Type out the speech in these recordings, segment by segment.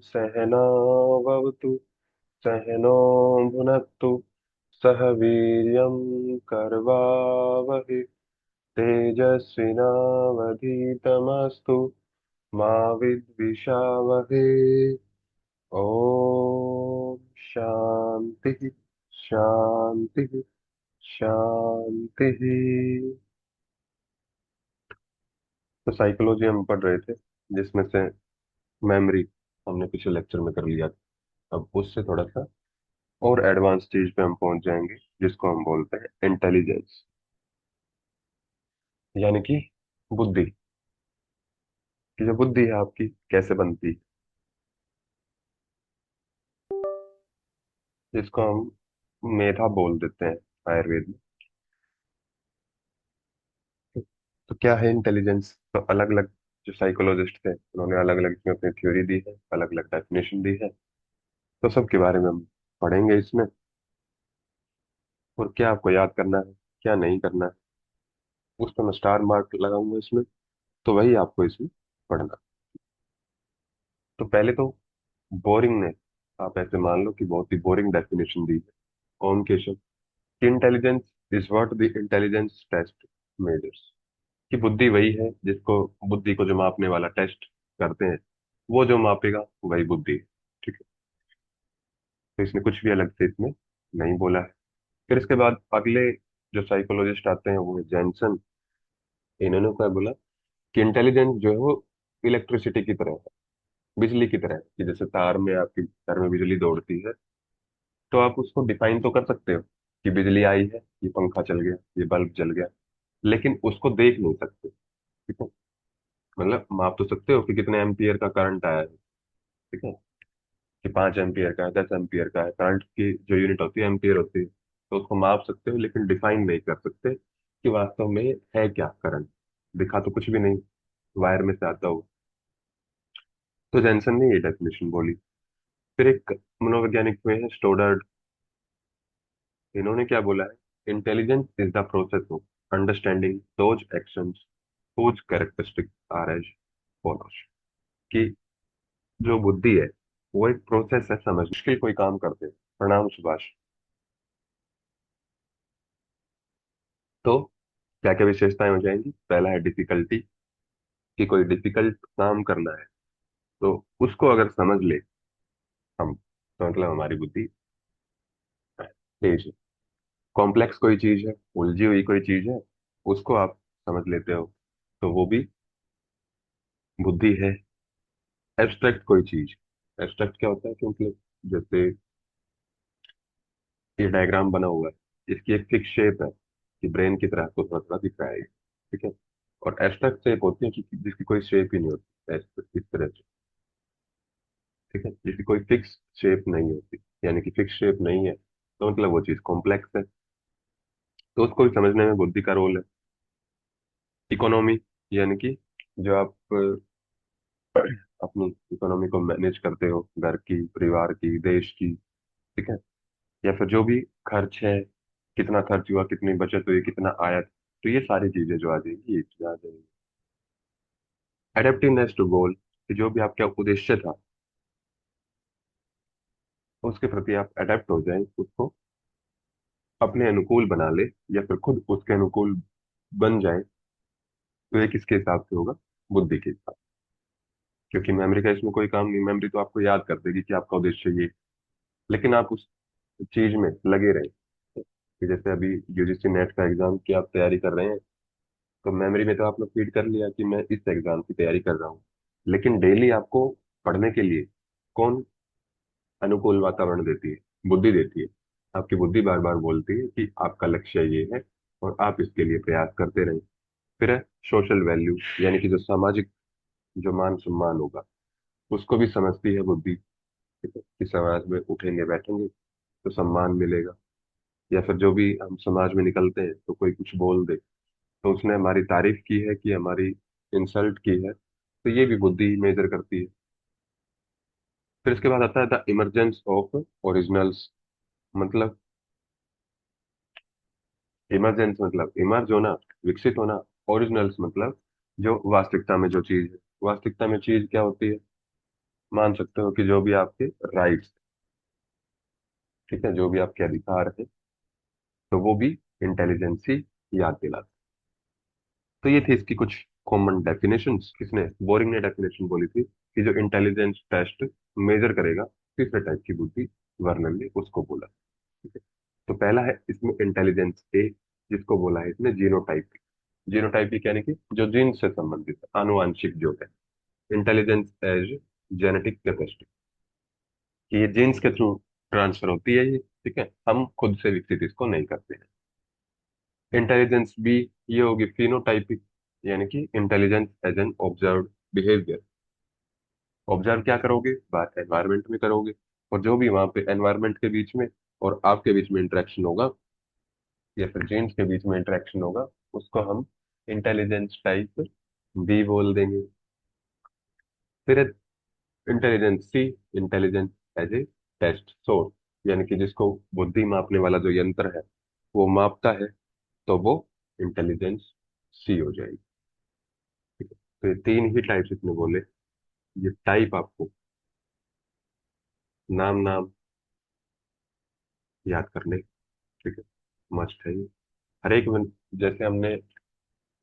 सहनाववतु सहनो भुनक्तु सह वीर्यं करवावहै तेजस्विनावधीतमस्तु मा विद्विषावहै। ओम शांति शांति शांति। तो साइकोलॉजी हम पढ़ रहे थे, जिसमें से मेमोरी हमने पिछले लेक्चर में कर लिया था। अब उससे थोड़ा सा और एडवांस चीज पे हम पहुंच जाएंगे, जिसको हम बोलते हैं इंटेलिजेंस, यानी कि बुद्धि। कि जो बुद्धि है आपकी कैसे बनती है, जिसको हम मेधा बोल देते हैं आयुर्वेद में। तो क्या है इंटेलिजेंस? तो अलग अलग जो साइकोलॉजिस्ट थे उन्होंने अलग अलग इसमें अपनी थ्योरी दी है, अलग अलग डेफिनेशन दी है। तो सबके बारे में हम पढ़ेंगे इसमें, और क्या आपको याद करना है, क्या नहीं करना है, उस पर मैं स्टार मार्क लगाऊंगा इसमें। तो वही आपको इसमें पढ़ना। तो पहले तो बोरिंग ने, आप ऐसे मान लो कि बहुत ही बोरिंग डेफिनेशन दी है कौन केशव, कि intelligence is what the intelligence test measures. कि बुद्धि वही है जिसको, बुद्धि को जो मापने वाला टेस्ट करते हैं, वो जो मापेगा वही बुद्धि है। ठीक है। तो इसने कुछ भी अलग से इसमें नहीं बोला है। फिर इसके बाद अगले जो साइकोलॉजिस्ट आते हैं वो है जैनसन। इन्होंने क्या बोला कि इंटेलिजेंस जो है वो इलेक्ट्रिसिटी की तरह है, बिजली की तरह है। कि जैसे तार में, आपके घर में बिजली दौड़ती है, तो आप उसको डिफाइन तो कर सकते हो कि बिजली आई है, ये पंखा चल गया, ये बल्ब जल गया, लेकिन उसको देख नहीं सकते। ठीक है। मतलब माप तो सकते हो कि कितने एम्पियर का करंट आया है। ठीक है। कि 5 एम्पियर का है, 10 एम्पियर का है, करंट की जो यूनिट होती है एम्पियर होती है। तो उसको माप सकते हो, लेकिन डिफाइन नहीं कर सकते कि वास्तव में है क्या करंट। दिखा तो कुछ भी नहीं, वायर में से आता हो। तो जेंसन ने ये डेफिनेशन बोली। फिर एक मनोवैज्ञानिक हुए हैं स्टोडर्ड। इन्होंने क्या बोला है, intelligence is the process of understanding those actions whose characteristics are as follows। कि जो बुद्धि है वो एक प्रोसेस है, समझ मुश्किल कोई काम करते हैं। प्रणाम सुभाष। तो क्या क्या विशेषताएं हो जाएंगी? पहला है डिफिकल्टी, कि कोई डिफिकल्ट काम करना है तो उसको अगर समझ ले हम, तो मतलब हमारी बुद्धि तेज है। कॉम्प्लेक्स कोई चीज है, उलझी हुई कोई चीज है, उसको आप समझ लेते हो, तो वो भी बुद्धि है। एब्स्ट्रैक्ट कोई चीज, एब्स्ट्रैक्ट क्या होता है कि मतलब जैसे ये डायग्राम बना हुआ है, इसकी एक फिक्स शेप है कि ब्रेन की तरह आपको थोड़ा थोड़ा दिख रहा है ये। ठीक है। और एब्स्ट्रैक्ट शेप होती है कि जिसकी कोई शेप ही नहीं होती, इस तरह से। ठीक है। जिसकी कोई फिक्स शेप नहीं होती, यानी कि फिक्स शेप नहीं है, तो मतलब वो चीज कॉम्प्लेक्स है। तो उसको भी समझने में बुद्धि का रोल है। इकोनॉमी, यानी कि जो आप अपनी इकोनॉमी को मैनेज करते हो, घर की, परिवार की, देश की। ठीक है। या फिर जो भी खर्च है, कितना खर्च हुआ, कितनी बचत हुई, कितना आया, तो ये सारी चीजें जो आ जाएंगी, ये चीजें आ जाएंगी। एडेप्टिवनेस टू गोल, कि जो भी आपका उद्देश्य था उसके प्रति आप अडेप्ट हो जाएं, उसको अपने अनुकूल बना ले, या फिर खुद उसके अनुकूल बन जाए। तो ये किसके हिसाब से होगा? बुद्धि के हिसाब। क्योंकि मेमोरी का इसमें कोई काम नहीं, मेमोरी तो आपको याद कर देगी कि आपका उद्देश्य ये, लेकिन आप उस चीज में लगे रहे। कि जैसे अभी यूजीसी नेट का एग्जाम की आप तैयारी कर रहे हैं, तो मेमोरी में तो आपने फीड कर लिया कि मैं इस एग्जाम की तैयारी कर रहा हूँ, लेकिन डेली आपको पढ़ने के लिए कौन अनुकूल वातावरण देती है? बुद्धि देती है। आपकी बुद्धि बार बार बोलती है कि आपका लक्ष्य ये है, और आप इसके लिए प्रयास करते रहें। फिर है सोशल वैल्यू, यानी कि जो सामाजिक, जो मान सम्मान होगा, उसको भी समझती है बुद्धि। ठीक है। कि समाज में उठेंगे बैठेंगे तो सम्मान मिलेगा, या फिर जो भी हम समाज में निकलते हैं तो कोई कुछ बोल दे तो उसने हमारी तारीफ की है कि हमारी इंसल्ट की है, तो ये भी बुद्धि मेजर करती है। फिर इसके बाद आता है द इमरजेंस ऑफ ओरिजिनल्स। मतलब इमरजेंस मतलब इमर्ज होना, विकसित होना। ओरिजिनल्स मतलब जो वास्तविकता में जो चीज है। वास्तविकता में चीज क्या होती है? मान सकते हो कि जो भी आपके राइट्स, ठीक है, जो भी आपके अधिकार है, तो वो भी इंटेलिजेंस ही याद दिलाता है। तो ये थी इसकी कुछ कॉमन डेफिनेशंस। किसने, बोरिंग ने डेफिनेशन बोली थी कि जो इंटेलिजेंस टेस्ट मेजर करेगा तीसरे टाइप की बुद्धि, वर्णन ने उसको बोला। ठीक है। तो पहला है इसमें इंटेलिजेंस ए, जिसको बोला है इसने जीनोटाइप। जीनोटाइपिक यानी कि जो जीन से संबंधित है, आनुवांशिक जो है। इंटेलिजेंस एज जेनेटिक कैपेसिटी, कि ये जीन्स के थ्रू ट्रांसफर होती है ये, ठीक है, हम खुद से विकसित इसको नहीं करते हैं। इंटेलिजेंस बी, ये होगी फिनोटाइपिक, यानी कि intelligence as an observed behaviour. Observe क्या करोगे, बात एनवायरनमेंट में करोगे, और जो भी वहां पे एनवायरनमेंट के बीच में और आपके बीच में इंटरेक्शन होगा, या फिर जीन्स के बीच में इंटरेक्शन होगा, उसको हम इंटेलिजेंस टाइप बी बोल देंगे। फिर intelligence C, intelligence as a test source, यानी कि जिसको बुद्धि मापने वाला जो यंत्र है वो मापता है, तो वो इंटेलिजेंस सी हो जाएगी। ठीक है। तो ये तीन ही टाइप्स इसने बोले। ये टाइप आपको नाम नाम याद करने, ठीक है, मस्ट है ये। हर एक जैसे हमने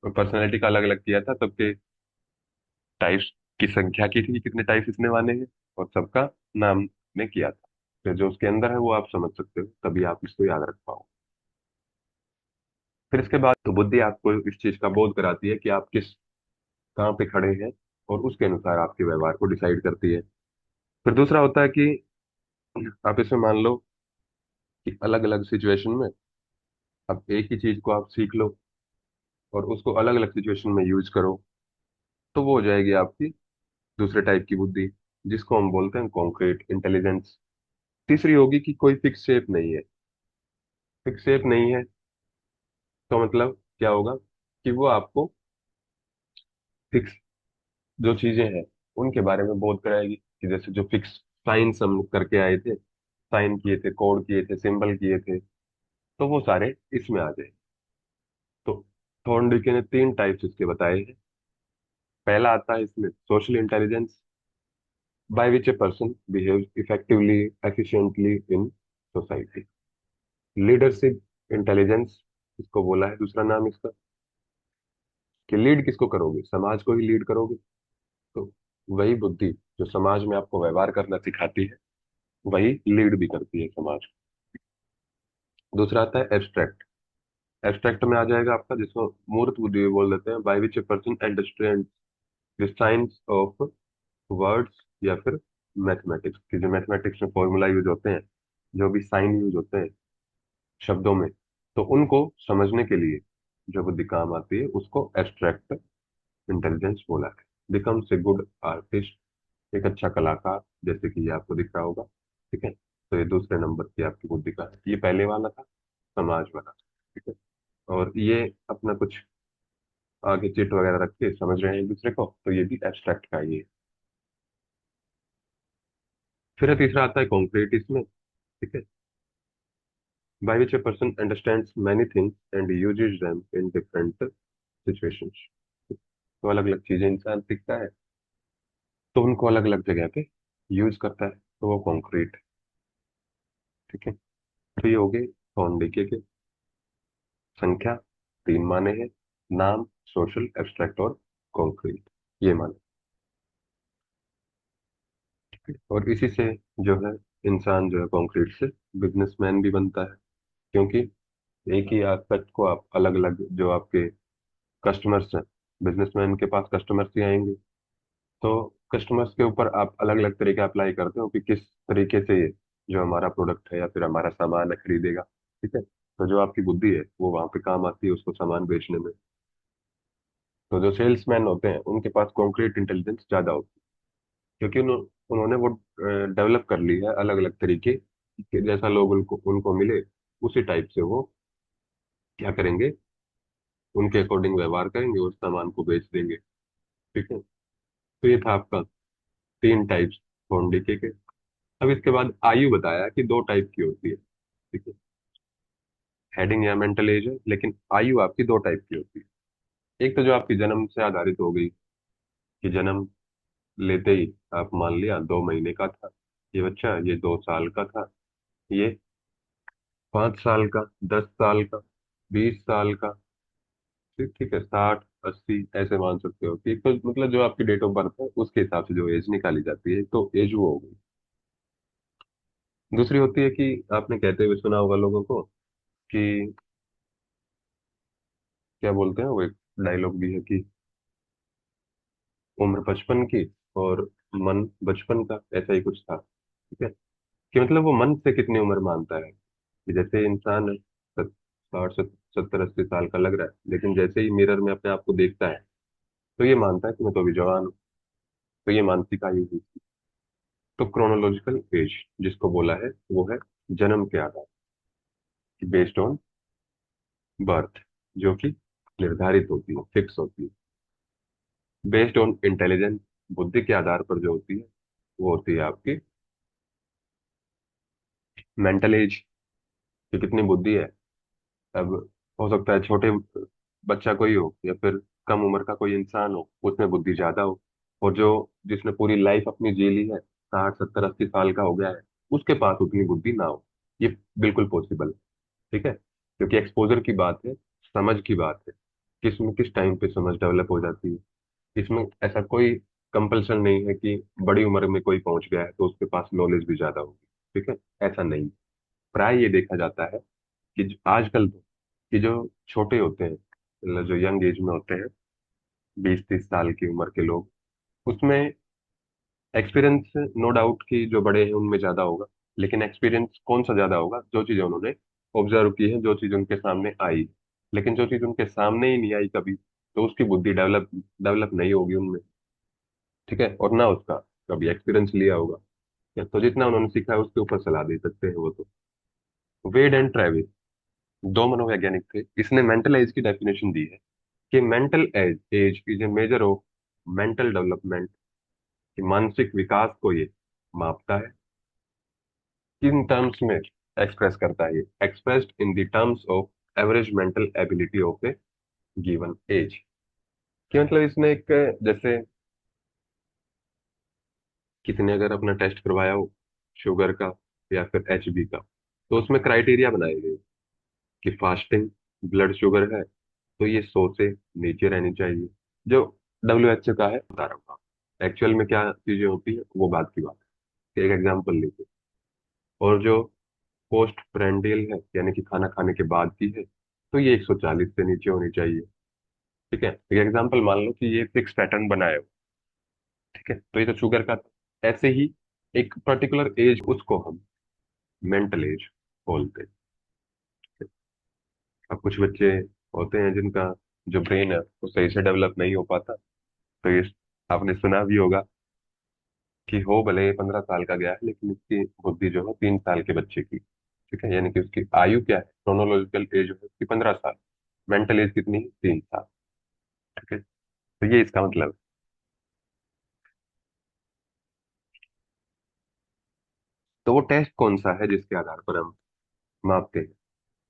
पर्सनैलिटी का अलग अलग किया था, सबके टाइप्स की संख्या की थी कि कितने टाइप्स इसने माने हैं, और सबका नाम ने किया था। तो जो उसके अंदर है वो आप समझ सकते हो, तभी आप इसको याद रख पाओ। फिर इसके बाद तो बुद्धि आपको इस चीज का बोध कराती है कि आप किस, कहाँ पे खड़े हैं, और उसके अनुसार आपके व्यवहार को डिसाइड करती है। फिर दूसरा होता है कि आप इसमें मान लो कि अलग अलग सिचुएशन में अब एक ही चीज को आप सीख लो और उसको अलग अलग सिचुएशन में यूज करो, तो वो हो जाएगी आपकी दूसरे टाइप की बुद्धि, जिसको हम बोलते हैं कॉन्क्रीट इंटेलिजेंस। तीसरी होगी कि कोई फिक्स शेप नहीं है। फिक्स शेप नहीं है तो मतलब क्या होगा, कि वो आपको फिक्स जो चीजें हैं उनके बारे में बोध कराएगी, कि जैसे जो फिक्स साइंस हम करके आए थे, साइन किए थे, कोड किए थे, सिंबल किए थे, तो वो सारे इसमें आ जाए। तो थॉर्नडिके ने तीन टाइप्स इसके बताए हैं। पहला आता है इसमें social intelligence, by which a person behaves effectively efficiently in society. Leadership intelligence इसको बोला है, दूसरा नाम इसका, कि लीड किसको करोगे, समाज को ही लीड करोगे, तो वही बुद्धि जो समाज में आपको व्यवहार करना सिखाती है, वही लीड भी करती है समाज को। दूसरा आता है एब्स्ट्रैक्ट। एब्स्ट्रैक्ट में आ जाएगा आपका, जिसको मूर्त बुद्धि भी बोल देते हैं, by which a person understand the science of words, या फिर मैथमेटिक्स, की जो मैथमेटिक्स में फॉर्मूला यूज होते हैं, जो भी साइन यूज होते हैं शब्दों में, तो उनको समझने के लिए जो बुद्धि काम आती है, उसको एब्स्ट्रैक्ट इंटेलिजेंस बोला है। बिकम्स ए गुड आर्टिस्ट, एक अच्छा कलाकार, जैसे कि ये आपको दिख रहा होगा। ठीक है। तो ये दूसरे नंबर की आपकी बुद्धि का है। ये पहले वाला था समाज वाला। ठीक है। और ये अपना कुछ आगे चिट वगैरह रख के समझ रहे हैं एक दूसरे को, तो ये भी एब्स्ट्रैक्ट का ही है। फिर तीसरा आता है कॉन्क्रीट इसमें। ठीक है। By which a person understands many things and uses them in different situations. तो अलग अलग चीजें इंसान सीखता है, तो उनको अलग अलग जगह पे यूज करता है, तो वो कॉन्क्रीट। ठीक है। तो ये हो गए थॉर्नडिके के संख्या, तीन माने हैं, नाम, सोशल, एब्स्ट्रैक्ट और कॉन्क्रीट, ये माने। और इसी से जो है इंसान जो है कॉन्क्रीट से बिजनेसमैन भी बनता है, क्योंकि एक ही एस्पेक्ट को आप अलग अलग, जो आपके कस्टमर्स हैं, बिजनेसमैन के पास कस्टमर्स ही आएंगे, तो कस्टमर्स के ऊपर आप अलग अलग तरीके अप्लाई करते हो कि किस तरीके से ये जो हमारा प्रोडक्ट है या फिर हमारा सामान है खरीदेगा। ठीक है। तो जो आपकी बुद्धि है वो वहां पे काम आती है उसको सामान बेचने में। तो जो सेल्समैन होते हैं उनके पास कॉन्क्रीट इंटेलिजेंस ज्यादा होती है, क्योंकि उन्होंने वो डेवलप कर ली है अलग अलग तरीके कि जैसा लोग उनको उनको मिले, उसी टाइप से वो क्या करेंगे, उनके अकॉर्डिंग व्यवहार करेंगे और सामान को बेच देंगे। ठीक है। तो ये था आपका तीन टाइप्स फोनडिके के। अब इसके बाद आयु बताया कि दो टाइप की होती है। ठीक है। हेडिंग या मेंटल एज है, लेकिन आयु आपकी दो टाइप की होती है। एक तो जो आपकी जन्म से आधारित हो गई, कि जन्म लेते ही आप मान लिया 2 महीने का था ये बच्चा, ये 2 साल का था, ये 5 साल का, 10 साल का, 20 साल का। ठीक ठीक है, 60 80 ऐसे मान सकते हो कि तो मतलब जो आपकी डेट ऑफ बर्थ है उसके हिसाब से जो एज निकाली जाती है, तो एज वो हो गई। दूसरी होती है कि आपने कहते हुए सुना होगा लोगों को कि क्या बोलते हैं, वो एक डायलॉग भी है कि उम्र 55 की और मन बचपन का, ऐसा ही कुछ था। ठीक है, कि मतलब वो मन से कितनी उम्र मानता है। कि जैसे इंसान है 60 70 80 साल का लग रहा है, लेकिन जैसे ही मिरर में अपने आप को देखता है तो ये मानता है कि मैं तो अभी जवान हूँ। तो ये मानसिक आयु हुई। तो क्रोनोलॉजिकल एज जिसको बोला है वो है जन्म के आधार, बेस्ड ऑन बर्थ, जो कि निर्धारित होती है, फिक्स होती है। बेस्ड ऑन इंटेलिजेंस, बुद्धि के आधार पर जो होती है वो होती है आपकी मेंटल एज, कि कितनी बुद्धि है। अब हो सकता है छोटे बच्चा कोई हो या फिर कम उम्र का कोई इंसान हो, उसमें बुद्धि ज्यादा हो। और जो जिसने पूरी लाइफ अपनी जी ली है, 60 70 80 साल का हो गया है, उसके पास उतनी बुद्धि ना हो। ये बिल्कुल पॉसिबल है। ठीक है, क्योंकि एक्सपोजर की बात है, समझ की बात है, किस में किस टाइम पे समझ डेवलप हो जाती है। इसमें ऐसा कोई कंपल्सन नहीं है कि बड़ी उम्र में कोई पहुंच गया है तो उसके पास नॉलेज भी ज्यादा होगी। ठीक है, ऐसा नहीं। प्राय ये देखा जाता है कि आजकल तो कि जो छोटे होते हैं, मतलब जो यंग एज में होते हैं, 20 30 साल की उम्र के लोग, उसमें एक्सपीरियंस नो डाउट कि जो बड़े हैं उनमें ज्यादा होगा। लेकिन एक्सपीरियंस कौन सा ज्यादा होगा? जो चीजें उन्होंने ऑब्जर्व की है, जो चीज उनके सामने आई। लेकिन जो चीज उनके सामने ही नहीं आई कभी, तो उसकी बुद्धि डेवलप डेवलप नहीं होगी उनमें। ठीक है, और ना उसका कभी एक्सपीरियंस लिया होगा। तो जितना उन्होंने सीखा है उसके ऊपर सलाह दे सकते हैं वो तो। वेड एंड ट्रेविस, दो मनोवैज्ञानिक थे, इसने मेंटल एज की डेफिनेशन दी है कि mental age age is a measure of mental development, कि मानसिक विकास को ये मापता है। किन टर्म्स में एक्सप्रेस करता है? ये expressed in the terms of average mental ability of a given age. कि मतलब इसने एक, जैसे किसी ने अगर अपना टेस्ट करवाया हो शुगर का या फिर एचबी का, तो उसमें क्राइटेरिया बनाए गए कि फास्टिंग ब्लड शुगर है तो ये 100 से नीचे रहनी चाहिए। जो WHO का है बता रहा हूँ, एक्चुअल में क्या चीजें होती है वो बात की बात है। एक एग्जांपल लेते, और जो पोस्ट प्रेंडियल है यानी कि खाना खाने के बाद की है, तो ये 140 से नीचे होनी चाहिए। ठीक है, एक एग्जांपल मान लो कि ये फिक्स पैटर्न बनाए हो। ठीक है, तो ये तो शुगर का था। ऐसे ही एक पर्टिकुलर एज, उसको हम मेंटल एज बोलते हैं। अब कुछ बच्चे होते हैं जिनका जो ब्रेन है वो सही से डेवलप नहीं हो पाता। तो ये आपने सुना भी होगा कि हो भले 15 साल का गया है लेकिन उसकी बुद्धि जो है 3 साल के बच्चे की। ठीक है, यानी कि उसकी आयु क्या है, क्रोनोलॉजिकल एज जो है उसकी 15 साल, मेंटल एज कितनी है? 3 साल। ठीक है, तो ये इसका मतलब है। तो वो टेस्ट कौन सा है जिसके आधार पर हम मापते हैं?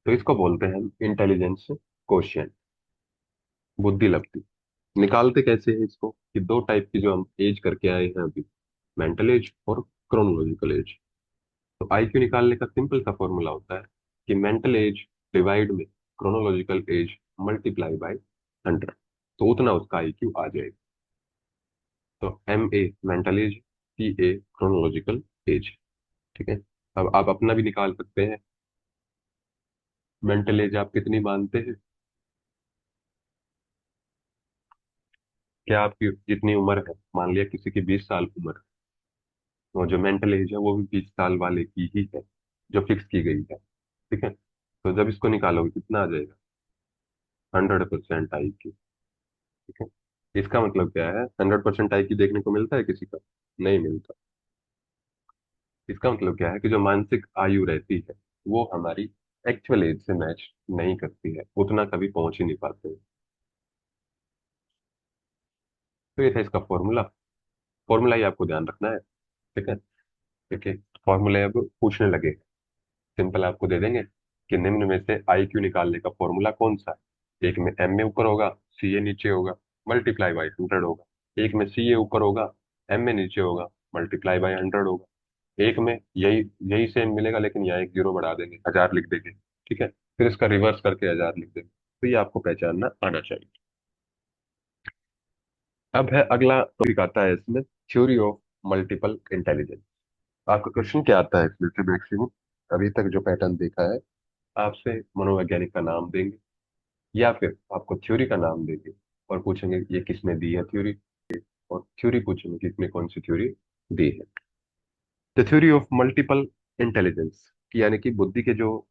तो इसको बोलते हैं हम इंटेलिजेंस क्वोशिएंट, बुद्धि लब्धि। निकालते कैसे हैं इसको? कि दो टाइप की जो हम एज करके आए हैं अभी, मेंटल एज और क्रोनोलॉजिकल एज। तो आईक्यू निकालने का सिंपल सा फॉर्मूला होता है कि मेंटल एज डिवाइड में क्रोनोलॉजिकल एज मल्टीप्लाई बाय 100, तो उतना उसका आईक्यू आ जाएगा। तो MA mental as, CA chronological age. ठीक है, अब आप अपना भी निकाल सकते हैं। मेंटल एज आप कितनी मानते हैं? क्या आपकी जितनी उम्र है, मान लिया किसी की 20 साल उम्र है, तो जो मेंटल एज है वो भी 20 साल वाले की ही है, जो फिक्स की गई है। ठीक है, तो जब इसको निकालोगे कितना आ जाएगा? 100% आई क्यू। ठीक है, इसका मतलब क्या है? 100% आई क्यू देखने को मिलता है किसी का? नहीं मिलता। इसका मतलब क्या है कि जो मानसिक आयु रहती है वो हमारी एक्चुअल एज से मैच नहीं करती है, उतना कभी पहुंच ही नहीं पाते हैं। तो ये था इसका फॉर्मूला। फॉर्मूला ही आपको ध्यान रखना है। ठीक है, देखिए फॉर्मूले अब पूछने लगे, सिंपल आपको दे देंगे कि निम्न में से आई क्यू निकालने का फॉर्मूला कौन सा है। एक में MA ऊपर होगा, CA नीचे होगा, मल्टीप्लाई बाई 100 होगा। एक में CA ऊपर होगा, एम में नीचे होगा, मल्टीप्लाई बाय 100 होगा। एक में यही यही सेम मिलेगा, लेकिन यहाँ एक जीरो बढ़ा देंगे, 1000 लिख देंगे। ठीक है, फिर इसका रिवर्स करके 1000 लिख देंगे। तो ये आपको पहचानना आना चाहिए। अब है अगला टॉपिक आता है इसमें, थ्योरी ऑफ मल्टीपल इंटेलिजेंस। आपका क्वेश्चन क्या आता है इसमें से मैक्सिमम, अभी तक जो पैटर्न देखा है, आपसे मनोवैज्ञानिक का नाम देंगे, या फिर आपको थ्योरी का नाम देंगे और पूछेंगे ये किसने दी है थ्योरी, और थ्योरी पूछेंगे कि इसने कौन सी थ्योरी दी है। The theory of multiple intelligence, यानी कि बुद्धि के जो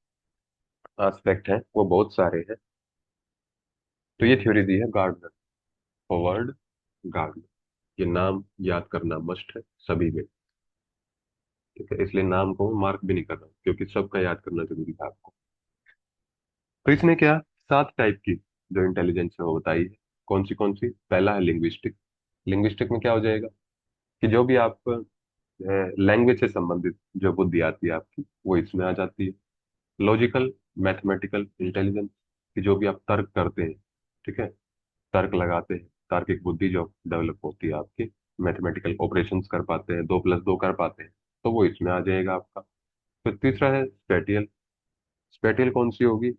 एस्पेक्ट हैं वो बहुत सारे हैं। तो ये थ्योरी दी है गार्डनर, हॉवर्ड गार्डनर। ये नाम याद करना मस्ट है सभी में। ठीक है, इसलिए नाम को मार्क भी नहीं कर रहा क्योंकि सबका याद करना जरूरी है आपको। तो इसने क्या, 7 टाइप की जो इंटेलिजेंस है वो बताई है। कौन सी, पहला है लिंग्विस्टिक। लिंग्विस्टिक में क्या हो जाएगा कि जो भी आप लैंग्वेज से संबंधित जो बुद्धि आती है आपकी, वो इसमें आ जाती है। लॉजिकल मैथमेटिकल इंटेलिजेंस, कि जो भी आप तर्क करते हैं, ठीक है, तर्क लगाते हैं, तार्किक बुद्धि जो डेवलप होती है आपकी, मैथमेटिकल ऑपरेशंस कर पाते हैं, 2+2 कर पाते हैं, तो वो इसमें आ जाएगा आपका। फिर तीसरा है स्पेटियल। स्पेटियल कौन सी होगी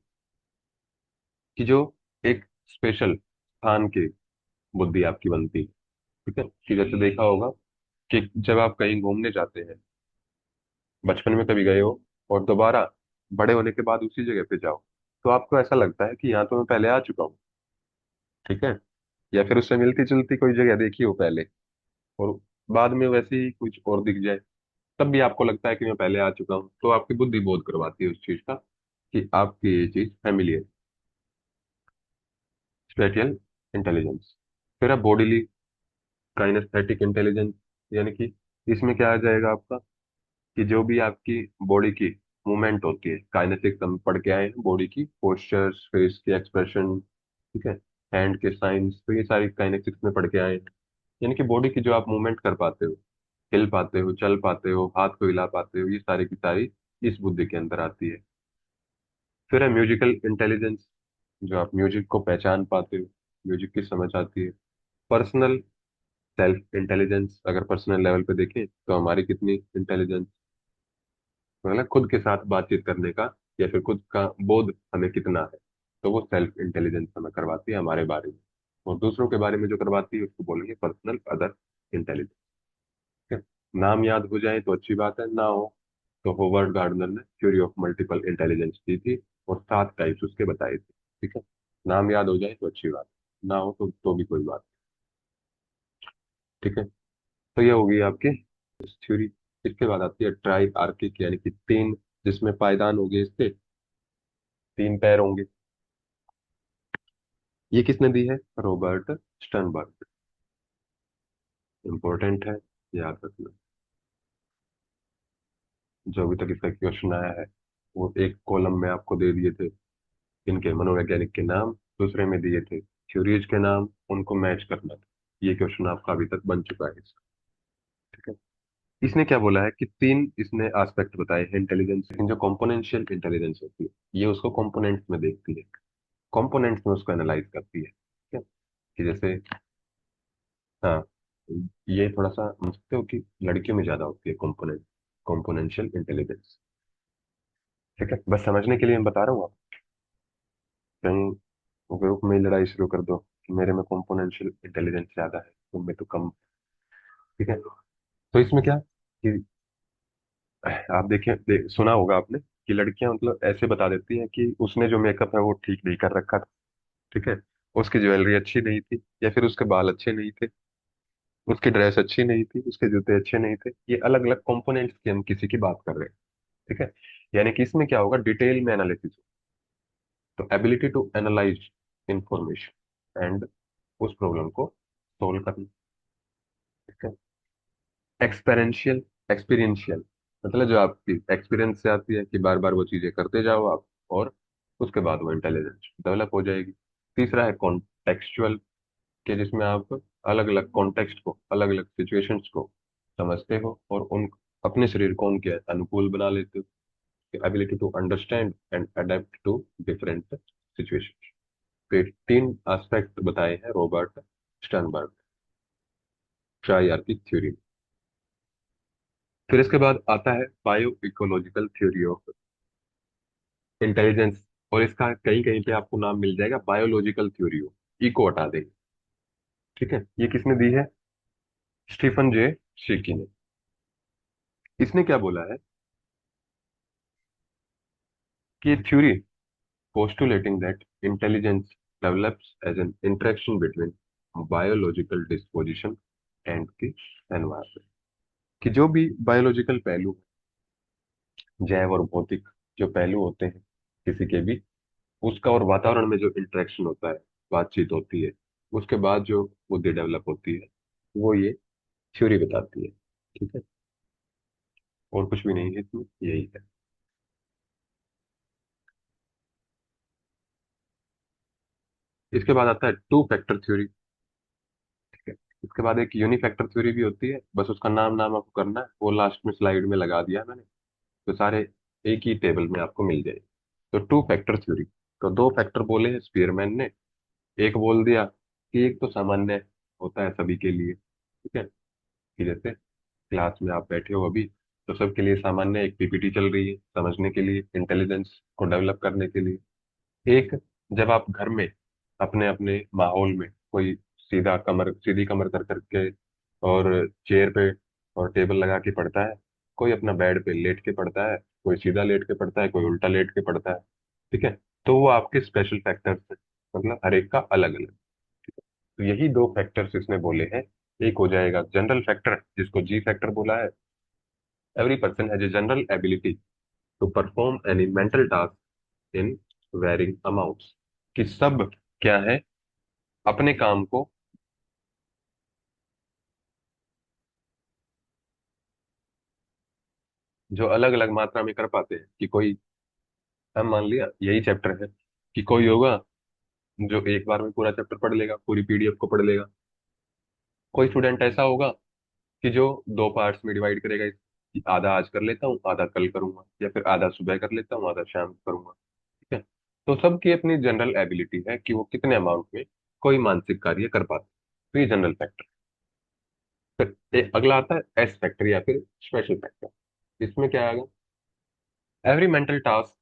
कि जो एक स्पेशल स्थान की बुद्धि आपकी बनती है। ठीक है, कि जैसे देखा होगा कि जब आप कहीं घूमने जाते हैं, बचपन में कभी गए हो और दोबारा बड़े होने के बाद उसी जगह पे जाओ, तो आपको ऐसा लगता है कि यहाँ तो मैं पहले आ चुका हूँ। ठीक है, या फिर उससे मिलती जुलती कोई जगह देखी हो पहले, और बाद में वैसे ही कुछ और दिख जाए, तब भी आपको लगता है कि मैं पहले आ चुका हूँ। तो आपकी बुद्धि बोध करवाती है उस चीज का कि आपकी ये चीज फैमिलियर। Spatial intelligence. फिर है बॉडीली काइनेस्थेटिक इंटेलिजेंस, यानी कि इसमें क्या आ जाएगा आपका कि जो भी आपकी बॉडी की मूवमेंट होती है, काइनेटिक्स हम पढ़ के आए हैं, बॉडी की पोस्चर्स, फेस के एक्सप्रेशन, ठीक है, हैंड के साइंस, तो ये सारी काइनेटिक्स में पढ़ के आए हैं। यानी कि बॉडी की जो आप मूवमेंट कर पाते हो, हिल पाते हो, चल पाते हो, हाथ को हिला पाते हो, ये सारी की सारी इस बुद्धि के अंदर आती है। फिर है म्यूजिकल इंटेलिजेंस, जो आप म्यूजिक को पहचान पाते हो, म्यूजिक की समझ आती है। पर्सनल सेल्फ इंटेलिजेंस, अगर पर्सनल लेवल पे देखें तो हमारी कितनी इंटेलिजेंस, मतलब खुद के साथ बातचीत करने का या फिर खुद का बोध हमें कितना है, तो वो सेल्फ इंटेलिजेंस हमें करवाती है हमारे बारे में। और दूसरों के बारे में जो करवाती है उसको बोलेंगे पर्सनल अदर इंटेलिजेंस। ठीक है, नाम याद हो जाए तो अच्छी बात है, ना हो तो होवर्ड गार्डनर ने थ्योरी ऑफ मल्टीपल इंटेलिजेंस दी थी और 7 टाइप्स उसके बताए थे। ठीक है, नाम याद हो जाए तो अच्छी बात है, ना हो तो भी कोई बात नहीं। ठीक है, तो ये होगी आपकी थ्योरी। इसके बाद आती है ट्राई आर्किक, यानी कि 3, जिसमें पायदान होंगे, इसके 3 पैर होंगे। ये किसने दी है, रॉबर्ट स्टर्नबर्ग। इंपॉर्टेंट है, याद रखना। जो अभी तक इसका क्वेश्चन आया है वो एक कॉलम में आपको दे दिए थे इनके मनोवैज्ञानिक के नाम, दूसरे में दिए थे थ्योरीज के नाम, उनको मैच करना था। ये क्वेश्चन आपका अभी तक बन चुका है इसका। ठीक है, इसने क्या बोला है कि 3 इसने एस्पेक्ट बताए हैं इंटेलिजेंस, लेकिन जो कॉम्पोनेंशियल इंटेलिजेंस होती है ये उसको कॉम्पोनेंट्स में देखती है, कॉम्पोनेंट्स में उसको एनालाइज करती है। ठीक है, कि जैसे, हाँ, ये थोड़ा सा समझ सकते हो कि लड़कियों में ज्यादा होती है कॉम्पोनेंशियल इंटेलिजेंस। ठीक है, बस समझने के लिए मैं बता रहा हूँ। आप कहीं ग्रुप में ही लड़ाई शुरू कर दो कि मेरे में कॉम्पोनेंशियल इंटेलिजेंस ज्यादा है, तुम में तो कम। ठीक है, तो इसमें क्या कि आप देखिए सुना होगा आपने कि लड़कियां मतलब ऐसे बता देती हैं कि उसने जो मेकअप है वो ठीक नहीं कर रखा था। ठीक है, उसकी ज्वेलरी अच्छी नहीं थी, या फिर उसके बाल अच्छे नहीं थे, उसकी ड्रेस अच्छी नहीं थी, उसके जूते अच्छे नहीं थे। ये अलग अलग कंपोनेंट्स की हम किसी की बात कर रहे हैं। ठीक है, यानी कि इसमें क्या होगा, डिटेल में एनालिसिस, तो ability to analyse information and उस प्रॉब्लम को सोल्व करना। ठीक है, एक्सपेरेंशियल एक्सपीरियंशियल, मतलब जो आपकी एक्सपीरियंस से आती है कि बार बार वो चीजें करते जाओ आप, और उसके बाद वो इंटेलिजेंस डेवलप हो जाएगी। तीसरा है कॉन्टेक्चुअल, कि जिसमें आप अलग अलग कॉन्टेक्स्ट को, अलग अलग सिचुएशंस को समझते हो और उन अपने शरीर को उनके अनुकूल बना लेते हो। Ability to understand and adapt to different situation. तो ये 3 एस्पेक्ट बताए हैं रॉबर्ट स्टर्नबर्ग। ट्राई की थ्योरी। फिर इसके बाद आता है bio ecological theory of intelligence. और इसका कहीं कहीं पे आपको नाम मिल जाएगा बायोलॉजिकल थ्योरी ऑफ, इको हटा देंगे। ठीक है, ये किसने दी है? स्टीफन जे शेकी ने। इसने क्या बोला है कि theory postulating that intelligence develops as an interaction between biological disposition and the environment। कि जो भी बायोलॉजिकल पहलू, जैव और भौतिक जो पहलू होते हैं किसी के भी, उसका और वातावरण में जो इंटरेक्शन होता है, बातचीत होती है, उसके बाद जो बुद्धि डेवलप होती है, वो ये थ्योरी बताती है। ठीक है, और कुछ भी नहीं है इसमें, यही है। इसके बाद आता है टू फैक्टर थ्योरी। ठीक है, इसके बाद एक यूनिफैक्टर थ्योरी भी होती है, बस उसका नाम आपको करना है, वो लास्ट में स्लाइड में लगा दिया मैंने, तो सारे एक ही टेबल में आपको मिल जाएगी। तो टू फैक्टर थ्योरी, तो दो फैक्टर बोले हैं स्पीयरमैन ने। एक बोल दिया कि एक तो सामान्य होता है सभी के लिए। ठीक है, कि जैसे क्लास में आप बैठे हो अभी, तो सबके लिए सामान्य एक पीपीटी चल रही है समझने के लिए, इंटेलिजेंस को डेवलप करने के लिए। एक, जब आप घर में अपने अपने माहौल में कोई सीधी कमर कर करके और चेयर पे और टेबल लगा के पढ़ता है, कोई अपना बेड पे लेट के पढ़ता है, कोई सीधा लेट के पढ़ता है, कोई उल्टा लेट के पढ़ता है। ठीक है, तो वो आपके स्पेशल फैक्टर्स हैं, मतलब हर एक का अलग अलग। तो यही दो फैक्टर्स इसने बोले हैं। एक हो जाएगा जनरल फैक्टर, जिसको जी फैक्टर बोला है। Every person has a general ability to perform any mental task in varying amounts. कि सब क्या है, अपने काम को जो अलग अलग मात्रा में कर पाते हैं। कि कोई, हम मान लिया यही चैप्टर है, कि कोई होगा जो एक बार में पूरा चैप्टर पढ़ लेगा, पूरी पीडीएफ को पढ़ लेगा। कोई स्टूडेंट ऐसा होगा कि जो दो पार्ट्स में डिवाइड करेगा, कि आधा आज कर लेता हूँ, आधा कल करूंगा, या फिर आधा सुबह कर लेता हूँ, आधा शाम को करूंगा। ठीक है, तो सबकी अपनी जनरल एबिलिटी है कि वो कितने अमाउंट में कोई मानसिक कार्य कर पाते हैं। तो ये जनरल फैक्टर। फिर अगला आता है एस फैक्टर या फिर स्पेशल फैक्टर। इसमें क्या आएगा? Every mental task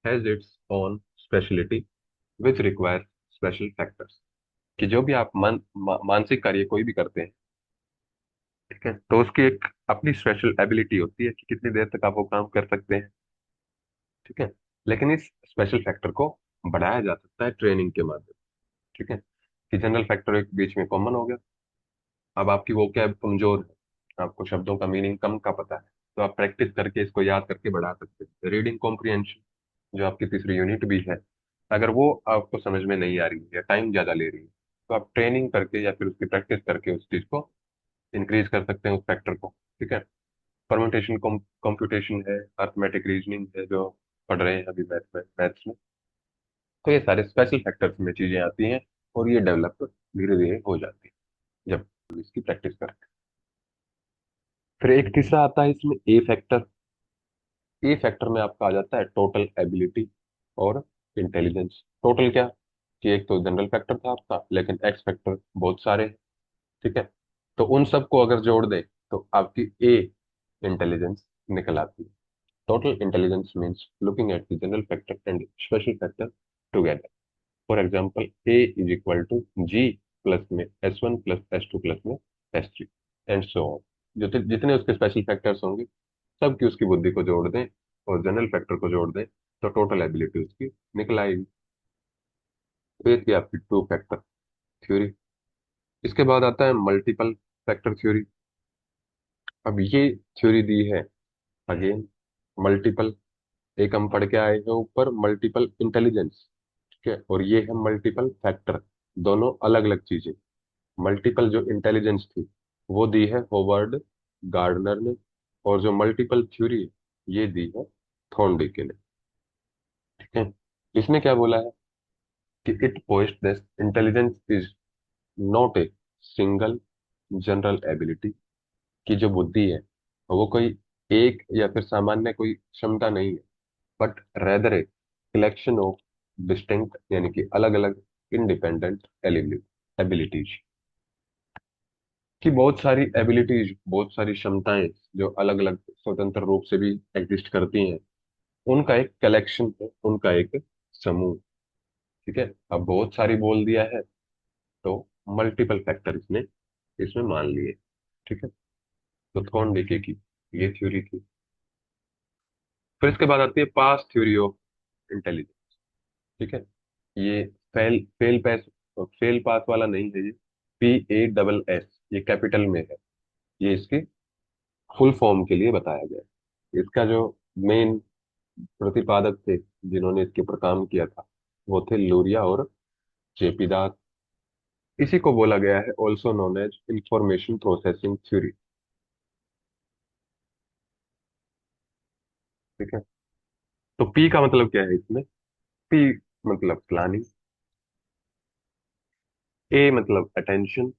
has its own speciality which require special factors. कि जो भी आप मानसिक कार्य कोई भी करते हैं, ठीक है, तो उसकी एक अपनी स्पेशल एबिलिटी होती है कि कितनी देर तक आप वो काम कर सकते हैं। ठीक है, लेकिन इस स्पेशल फैक्टर को बढ़ाया जा सकता है ट्रेनिंग के माध्यम। ठीक है, कि जनरल फैक्टर एक बीच में कॉमन हो गया। अब आपकी वो क्या कमजोर है, आपको शब्दों का मीनिंग कम का पता है, तो आप प्रैक्टिस करके इसको याद करके बढ़ा सकते हैं। रीडिंग कॉम्प्रिहेंशन, जो आपकी तीसरी यूनिट भी है, अगर वो आपको समझ में नहीं आ रही है या टाइम ज्यादा ले रही है, तो आप ट्रेनिंग करके या फिर उसकी प्रैक्टिस करके उस चीज को इंक्रीज कर सकते हैं, उस फैक्टर को। ठीक है, परमुटेशन कंप्यूटेशन है, अर्थमेटिक रीजनिंग है जो पढ़ रहे हैं अभी मैथ्स में। तो ये सारे स्पेशल फैक्टर्स में चीजें आती हैं, और ये डेवलप धीरे धीरे हो जाती है जब हम इसकी प्रैक्टिस करते हैं। फिर एक तीसरा आता है इसमें ए फैक्टर। ए फैक्टर में आपका आ जाता है टोटल एबिलिटी और इंटेलिजेंस। टोटल क्या, कि एक तो जनरल फैक्टर था आपका, लेकिन एक्स फैक्टर बहुत सारे हैं। ठीक है, तो उन सबको अगर जोड़ दें तो आपकी ए इंटेलिजेंस निकल आती है। Total intelligence means looking at the general factor and special factor together. For example, A is equal to G plus में S1 प्लस S2 प्लस में S3 एंड सो ऑन। जो जितने उसके स्पेशल फैक्टर्स होंगे, सबकी उसकी बुद्धि को जोड़ दें और जनरल फैक्टर को जोड़ दें, तो टोटल एबिलिटी उसकी निकल आएगी। तो ये थी आपकी टू फैक्टर थ्योरी। इसके बाद आता है मल्टीपल फैक्टर थ्योरी। अब ये थ्योरी दी है अगेन मल्टीपल, एक हम पढ़ के आए हैं ऊपर मल्टीपल इंटेलिजेंस। ठीक है, और ये है मल्टीपल फैक्टर, दोनों अलग अलग चीजें। मल्टीपल जो इंटेलिजेंस थी वो दी है होवर्ड गार्डनर ने, और जो मल्टीपल थ्योरी है ये दी है थॉर्नडिके ने। ठीक है, इसने क्या बोला है कि it post that intelligence is not a single general ability. की जो बुद्धि है वो कोई एक या फिर सामान्य कोई क्षमता नहीं है, but rather a collection of distinct, यानी कि अलग अलग इंडिपेंडेंट एबिलिटीज। कि बहुत सारी एबिलिटीज, बहुत सारी क्षमताएं जो अलग अलग स्वतंत्र रूप से भी एग्जिस्ट करती हैं, उनका एक कलेक्शन है, उनका एक समूह। ठीक है, अब बहुत सारी बोल दिया है तो मल्टीपल फैक्टर इसने इसमें मान लिए। ठीक है, तो थॉर्नडिके की ये थ्योरी थी। फिर इसके बाद आती है पास थ्योरी ऑफ इंटेलिजेंस। ठीक है, ये fail fail pass fail pass वाला नहीं है, ये PASS, ये कैपिटल में है। ये इसके फुल फॉर्म के लिए बताया गया है। इसका जो मेन प्रतिपादक थे जिन्होंने इसके ऊपर काम किया था, वो थे लूरिया और जेपी दास। इसी को बोला गया है also known as information processing theory. ठीक है, तो पी का मतलब क्या है इसमें? पी मतलब प्लानिंग, ए मतलब अटेंशन,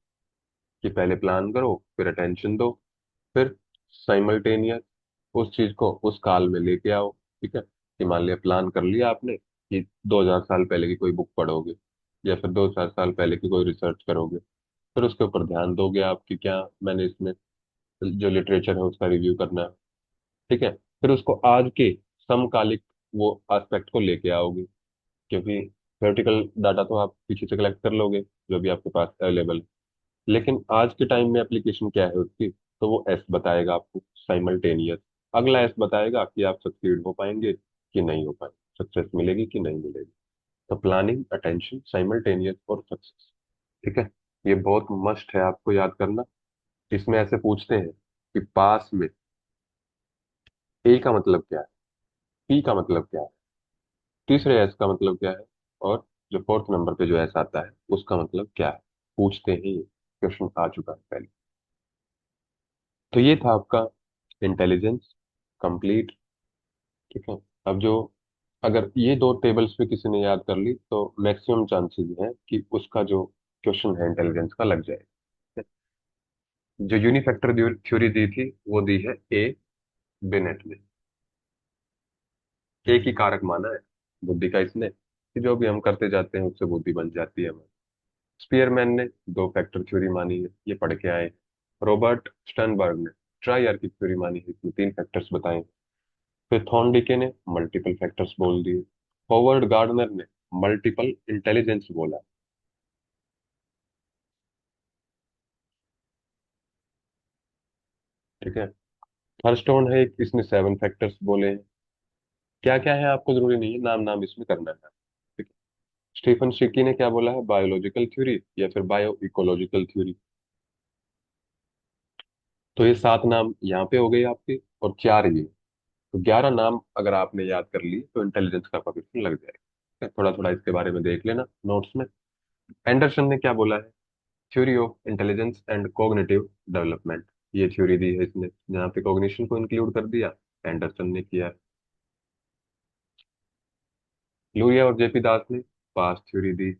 कि पहले प्लान करो फिर अटेंशन दो, फिर साइमल्टेनियस, उस चीज को उस काल में लेके आओ। ठीक है, कि मान लिया प्लान कर लिया आपने कि 2000 साल पहले की कोई बुक पढ़ोगे, या फिर 2000 साल पहले की कोई रिसर्च करोगे, फिर उसके ऊपर ध्यान दोगे आप कि क्या मैंने इसमें जो लिटरेचर है उसका रिव्यू करना है। ठीक है, फिर उसको आज के समकालिक वो एस्पेक्ट को लेके आओगे, क्योंकि थ्योरेटिकल डाटा तो आप पीछे से कलेक्ट कर लोगे जो भी आपके पास अवेलेबल है, लेकिन आज के टाइम में एप्लीकेशन क्या है उसकी, तो वो एस बताएगा आपको, साइमल्टेनियस। अगला एस बताएगा कि आप सक्सीड हो पाएंगे कि नहीं हो पाएंगे, सक्सेस मिलेगी कि नहीं मिलेगी। तो प्लानिंग, अटेंशन, साइमल्टेनियस और सक्सेस। ठीक है, ये बहुत मस्ट है आपको याद करना। इसमें ऐसे पूछते हैं कि पास में ए का मतलब क्या है, पी का मतलब क्या है, तीसरे एस का मतलब क्या है, और जो फोर्थ नंबर पे जो एस आता है उसका मतलब क्या है, पूछते हैं। ये क्वेश्चन आ चुका है पहले। तो ये था आपका इंटेलिजेंस कंप्लीट। ठीक है, अब जो अगर ये दो टेबल्स पे किसी ने याद कर ली तो मैक्सिमम चांसेस हैं कि उसका जो क्वेश्चन है इंटेलिजेंस का लग जाए। जो यूनिफैक्टर थ्योरी दी थी वो दी है ए बिनेट ने। एक ही कारक माना है बुद्धि का इसने, कि जो भी हम करते जाते हैं उससे बुद्धि बन जाती है हमारी। स्पीयरमैन ने दो फैक्टर थ्योरी मानी है, ये पढ़ के आए। रॉबर्ट स्टर्नबर्ग ने ट्राई थ्योरी मानी है, इसमें तीन फैक्टर्स बताए। फिर थॉर्नडिके ने मल्टीपल फैक्टर्स बोल दिए। हॉवर्ड गार्डनर ने मल्टीपल इंटेलिजेंस बोला। ठीक है, थर्स्टोन है एक, इसने 7 फैक्टर्स बोले हैं। क्या क्या है आपको जरूरी नहीं है, नाम नाम इसमें करना है। ठीक है, स्टीफन शिकी ने क्या बोला है, बायोलॉजिकल थ्योरी या फिर बायो इकोलॉजिकल थ्योरी। तो ये 7 नाम यहाँ पे हो गए आपके, और 4 ये। तो 11 नाम अगर आपने याद कर लिए तो इंटेलिजेंस का क्वेश्चन लग जाएगा। थोड़ा थोड़ा इसके बारे में देख लेना नोट्स में। एंडरसन ने क्या बोला है, theory of intelligence and cognitive development. ये थ्योरी दी है इसने, जहाँ पे कॉग्निशन को इंक्लूड कर दिया, एंडरसन ने किया है। लूरिया और जेपी दास ने पास थ्योरी दी।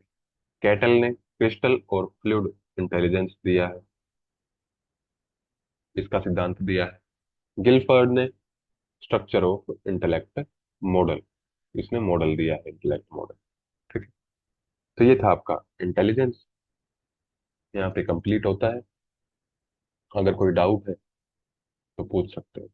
कैटल ने क्रिस्टल और फ्लूइड इंटेलिजेंस दिया है, इसका सिद्धांत दिया है। गिलफर्ड ने स्ट्रक्चर ऑफ इंटेलेक्ट मॉडल, इसने मॉडल दिया है, इंटेलेक्ट मॉडल। ठीक है, तो ये था आपका इंटेलिजेंस, यहाँ पे कंप्लीट होता है। अगर कोई डाउट है तो पूछ सकते हो।